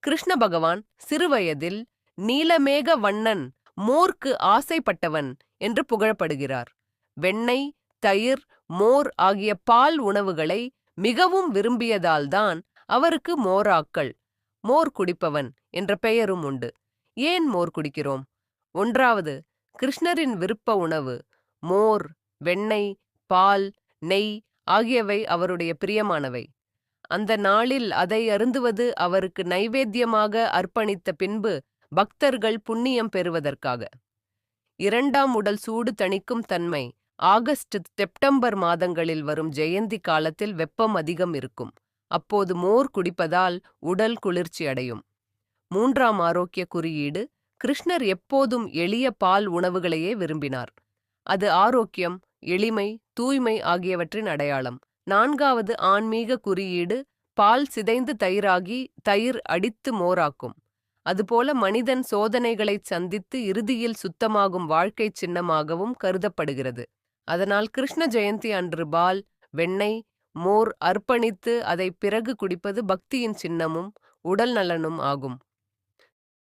கிருஷ்ண பகவான் சிறுவயதில் நீலமேக வண்ணன் மோர்க்கு ஆசைப்பட்டவன் என்று புகழப்படுகிறார். வெண்ணெய், தயிர், மோர் ஆகிய பால் உணவுகளை மிகவும் விரும்பியதால்தான் அவருக்கு மோராக்கள், மோர் குடிப்பவன் என்ற பெயரும் உண்டு. ஏன் மோர் குடிக்கிறோம்? ஒன்றாவது, கிருஷ்ணரின் விருப்ப உணவு மோர், வெண்ணெய், பால், நெய் ஆகியவை அவருடைய பிரியமானவை. அந்த நாளில் அதை அருந்துவது அவருக்கு நைவேத்தியமாக அர்ப்பணித்த பின்பு பக்தர்கள் புண்ணியம் பெறுவதற்காக. இரண்டாம், உடல் சூடு தணிக்கும் தன்மை. ஆகஸ்ட், செப்டம்பர் மாதங்களில் வரும் ஜெயந்தி காலத்தில் வெப்பம் அதிகம் இருக்கும். அப்போது மோர் குடிப்பதால் உடல் குளிர்ச்சி அடையும். மூன்றாம் ஆரோக்கிய குறியீடு. கிருஷ்ணர் எப்போதும் எளிய பால் உணவுகளையே விரும்பினார். அது ஆரோக்கியம், எளிமை, தூய்மை ஆகியவற்றின் அடையாளம். நான்காவது ஆன்மீக குறியீடு. பால் சிதைந்து தயிராகி தயிர் அடித்து மோராக்கும். அதுபோல மனிதன் சோதனைகளைச் சந்தித்து இறுதியில் சுத்தமாகும் வாழ்க்கை சின்னமாகவும் கருதப்படுகிறது. அதனால் கிருஷ்ண ஜெயந்தி அன்று பால், வெண்ணெய், மோர் அர்ப்பணித்து அதை பிறகு குடிப்பது பக்தியின் சின்னமும் உடல் நலனும் ஆகும்.